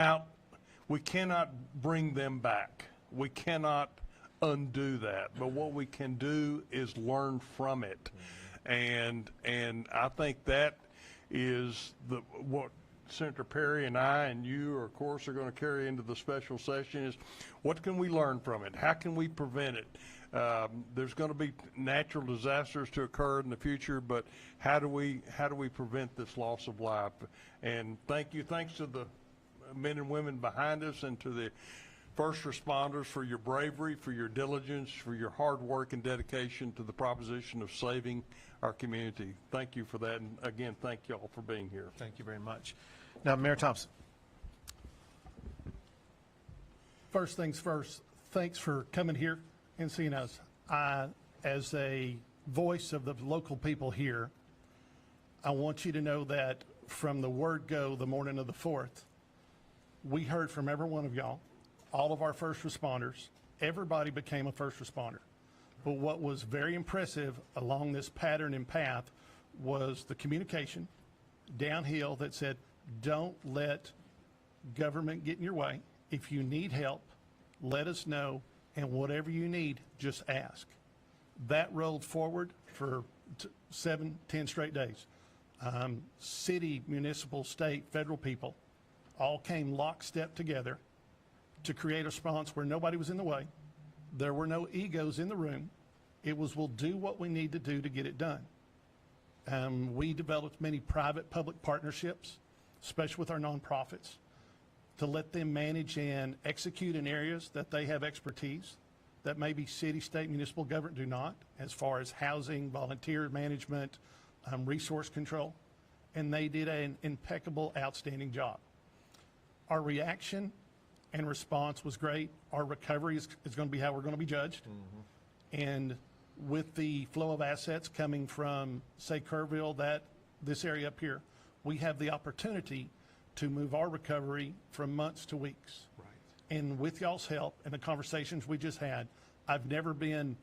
out, we cannot bring them back. We cannot undo that. But what we can do is learn from it. And I think that is what Senator Perry and I and you, of course, are going to carry into the special session is what can we learn from it? How can we prevent it? There's going to be natural disasters to occur in the future, but how do we prevent this loss of life? And thanks to the men and women behind us and to the first responders for your bravery, for your diligence, for your hard work and dedication to the proposition of saving our community. Thank you for that, and again, thank you all for being here. Thank you very much. Now, Mayor Thompson. First things first, thanks for coming here and seeing us. As a voice of the local people here, I want you to know that from the word go the morning of the 4th, we heard from every one of y'all, all of our first responders. Everybody became a first responder. But what was very impressive along this pattern and path was the communication downhill that said, don't let government get in your way. If you need help, let us know, and whatever you need, just ask. That rolled forward for 7, 10 straight days. City, municipal, state, federal people all came lockstep together to create a response where nobody was in the way. There were no egos in the room. It was, we'll do what we need to do to get it done. We developed many private-public partnerships, especially with our nonprofits, to let them manage and execute in areas that they have expertise that maybe city, state, municipal government do not, as far as housing, volunteer management, resource control, and they did an impeccable, outstanding job. Our reaction and response was great. Our recovery is going to be how we're going to be judged. And with the flow of assets coming from, say, Kerrville, this area up here, we have the opportunity to move our recovery from months to weeks. Right. And with y'all's help and the conversations we just had, I've never been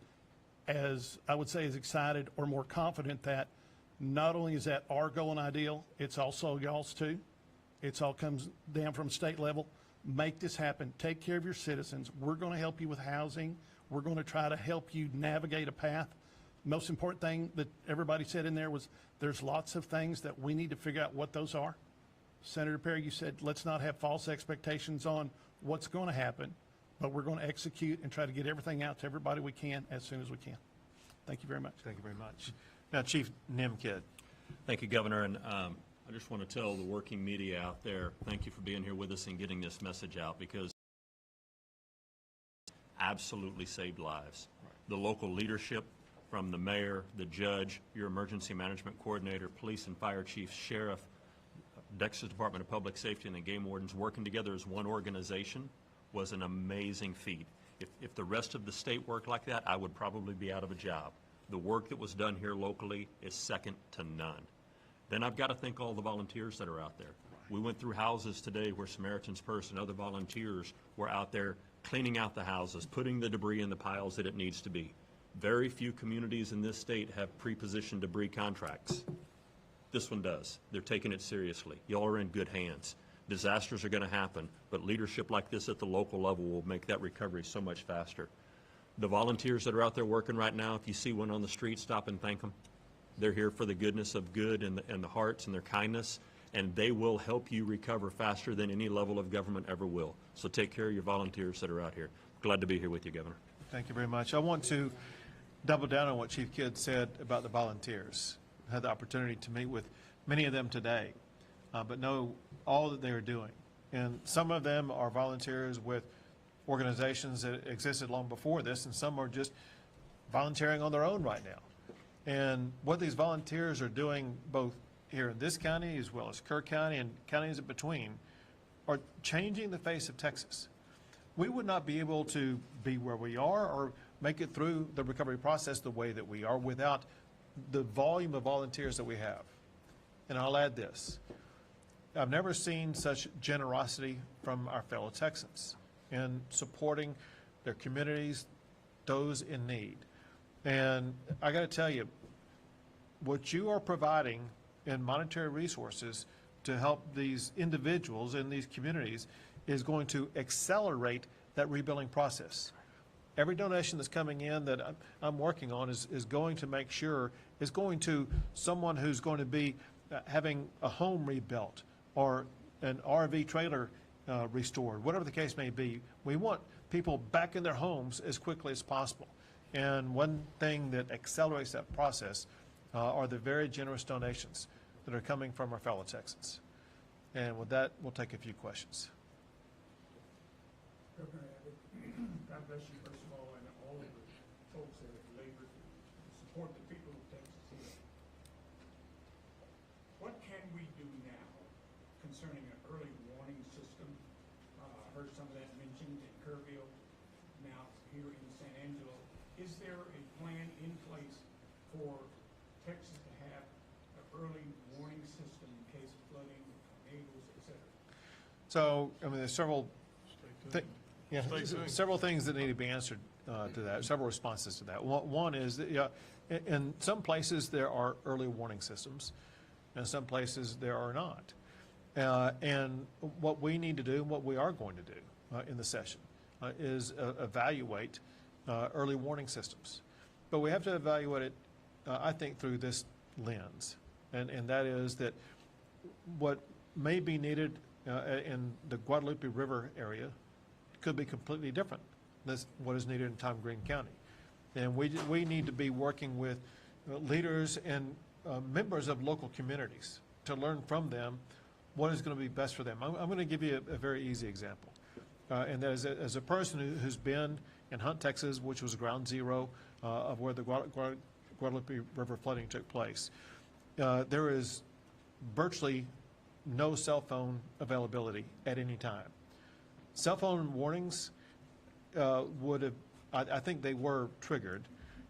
as, I would say, as excited or more confident that not only is that our goal and ideal, it's also y'all's too. It's all comes down from state level. Make this happen. Take care of your citizens. We're going to help you with housing. We're going to try to help you navigate a path. Most important thing that everybody said in there was there's lots of things that we need to figure out what those are. Senator Perry, you said let's not have false expectations on what's going to happen, but we're going to execute and try to get everything out to everybody we can as soon as we can. Thank you very much. Thank you very much. Now, Chief Nimkid. Thank you, Governor. And I just want to tell the working media out there, thank you for being here with us and getting this message out, because absolutely saved lives. Right. The local leadership, from the mayor, the judge, your emergency management coordinator, police and fire chief, sheriff, Texas Department of Public Safety, and the game wardens working together as one organization was an amazing feat. If the rest of the state worked like that, I would probably be out of a job. The work that was done here locally is second to none. Then I've got to thank all the volunteers that are out there. We went through houses today where Samaritan's Purse and other volunteers were out there cleaning out the houses, putting the debris in the piles that it needs to be. Very few communities in this state have pre-positioned debris contracts. This one does. They're taking it seriously. Y'all are in good hands. Disasters are going to happen, but leadership like this at the local level will make that recovery so much faster. The volunteers that are out there working right now, if you see one on the street, stop and thank them. They're here for the goodness of good and the hearts and their kindness, and they will help you recover faster than any level of government ever will. So take care of your volunteers that are out here. Glad to be here with you, Governor. Thank you very much. I want to double down on what Chief Kidd said about the volunteers. I had the opportunity to meet with many of them today, but know all that they are doing. And some of them are volunteers with organizations that existed long before this, and some are just volunteering on their own right now. And what these volunteers are doing, both here in this county as well as Kerr County and counties in between, are changing the face of Texas. We would not be able to be where we are or make it through the recovery process the way that we are without the volume of volunteers that we have. And I'll add this. I've never seen such generosity from our fellow Texans in supporting their communities, those in need. And I got to tell you, what you are providing in monetary resources to help these individuals in these communities is going to accelerate that rebuilding process. Every donation that's coming in that I'm working on is going to make sure, is going to someone who's going to be having a home rebuilt or an RV trailer restored, whatever the case may be. We want people back in their homes as quickly as possible. And one thing that accelerates that process are the very generous donations that are coming from our fellow Texans. And with that, we'll take a few questions. Governor Abbott, God bless you, first of all, and all of the folks that have labored to support the people of Texas here. What can we do now concerning an early warning system? I heard some of that mentioned in Kerrville, now here in San Angelo. Is there a plan in place for Texas to have an early warning system in case of flooding, tornadoes, et cetera? So, I mean, there's several Stay tuned. several things that need to be answered to that, several responses to that. One is that, in some places there are early warning systems, and some places there are not. And what we need to do, what we are going to do in the session, is evaluate early warning systems. But we have to evaluate it, I think, through this lens, and that is that what may be needed in the Guadalupe River area could be completely different than what is needed in Tom Green County. And we need to be working with leaders and members of local communities to learn from them what is going to be best for them. I'm going to give you a very easy example. And that is, as a person who's been in Hunt, Texas, which was ground zero of where the Guadalupe River flooding took place, there is virtually no cell phone availability at any time. Cell phone warnings would have, I think they were triggered,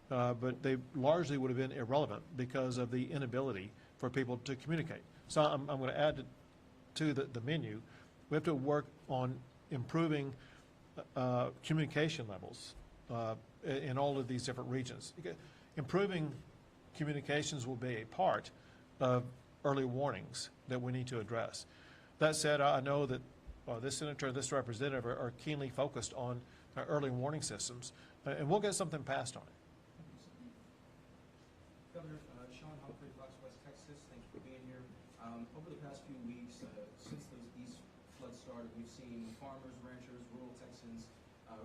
but they largely would have been irrelevant because of the inability for people to communicate. So I'm going to add to the menu. We have to work on improving communication levels in all of these different regions. Improving communications will be a part of early warnings that we need to address. That said, I know that this senator, this representative are keenly focused on early warning systems, and we'll get something passed on it. Governor, Sean Humphrey, Fox West, Texas, thank you for being here. Over the past few weeks, since these floods started, we've seen farmers, ranchers, rural Texans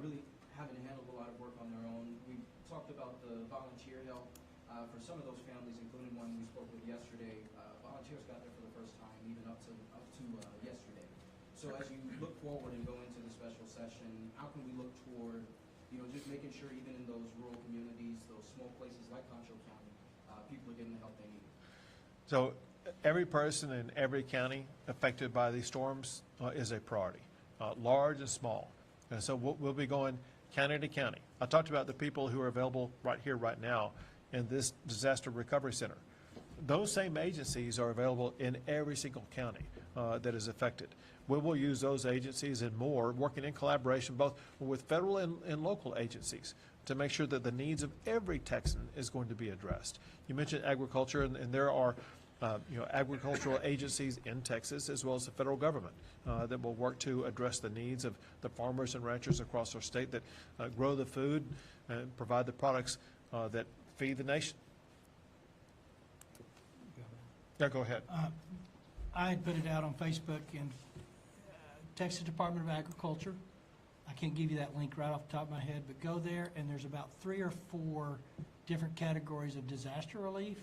really having to handle a lot of work on their own. We talked about the volunteer help for some of those families, including one we spoke with yesterday. Volunteers got there for the first time, even up to yesterday. So as you look forward and go into the special session, how can we look toward, just making sure even in those rural communities, those small places like Concho County, people are getting the help they need? So every person in every county affected by these storms is a priority, large and small. And so we'll be going county to county. I talked about the people who are available right here, right now, in this disaster recovery center. Those same agencies are available in every single county that is affected. We will use those agencies and more, working in collaboration both with federal and local agencies to make sure that the needs of every Texan is going to be addressed. You mentioned agriculture, and there are agricultural agencies in Texas as well as the federal government that will work to address the needs of the farmers and ranchers across our state that grow the food and provide the products that feed the nation. Yeah, go ahead. I had put it out on Facebook, and Texas Department of Agriculture, I can't give you that link right off the top of my head, but go there, and there's about 3 or 4 different categories of disaster relief.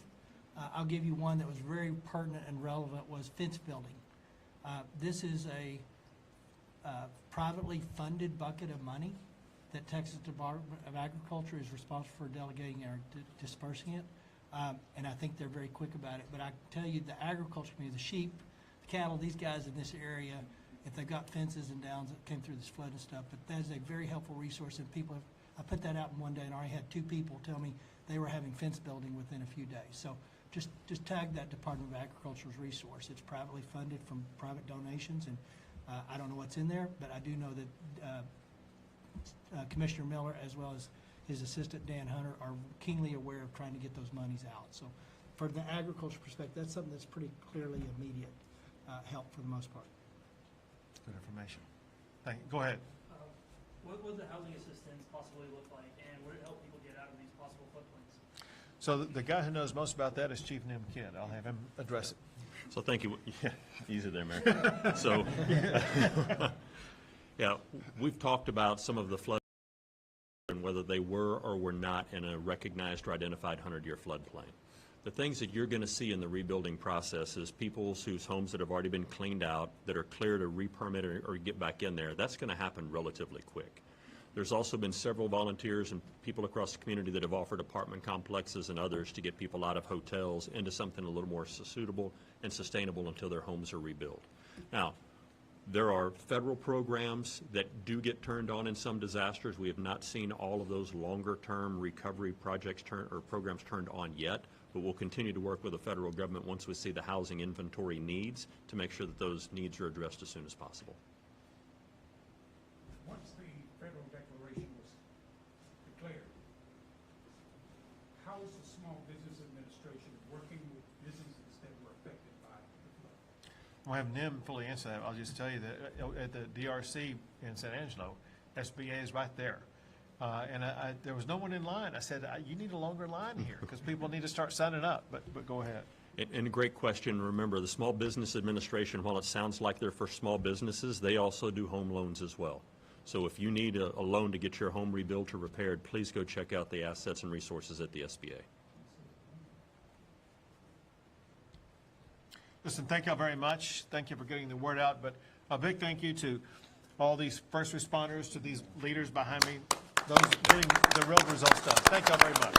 I'll give you one that was very pertinent and relevant, was fence building. This is a privately funded bucket of money that Texas Department of Agriculture is responsible for delegating or dispersing it. And I think they're very quick about it. But I can tell you, the agriculture community, the sheep, the cattle, these guys in this area, if they've got fences and downs that came through this flood and stuff, but that is a very helpful resource. And people have, I put that out in one day, and I already had 2 people tell me they were having fence building within a few days. So just tag that Department of Agriculture's resource. It's privately funded from private donations, and I don't know what's in there, but I do know that Commissioner Miller, as well as his assistant Dan Hunter, are keenly aware of trying to get those monies out. So for the agriculture perspective, that's something that's pretty clearly immediate help for the most part. Good information. Go ahead. What would the housing assistance possibly look like, and would it help people get out of these possible floodplains? So the guy who knows most about that is Chief Nim Kidd. I'll have him address it. So thank you. Yeah, easy there, Mayor. So, yeah, we've talked about some of the flood and whether they were or were not in a recognized or identified 100-year floodplain. The things that you're going to see in the rebuilding process is people whose homes that have already been cleaned out, that are clear to re-permit or get back in there. That's going to happen relatively quick. There's also been several volunteers and people across the community that have offered apartment complexes and others to get people out of hotels into something a little more suitable and sustainable until their homes are rebuilt. Now, there are federal programs that do get turned on in some disasters. We have not seen all of those longer-term recovery projects programs turned on yet, but we'll continue to work with the federal government once we see the housing inventory needs to make sure that those needs are addressed as soon as possible. Once the federal declaration was declared, how is the Small Business Administration working with businesses that were affected by the flood? We'll have Nim fully answer that. I'll just tell you that at the DRC in San Angelo, SBA is right there. And there was no one in line. I said, you need a longer line here because people need to start signing up, but go ahead. And a great question. Remember, the Small Business Administration, while it sounds like they're for small businesses, they also do home loans as well. So if you need a loan to get your home rebuilt or repaired, please go check out the assets and resources at the SBA. Listen, thank y'all very much. Thank you for getting the word out, but a big thank you to all these first responders, to these leaders behind me, those getting the real results done. Thank y'all very much.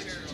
pleasure.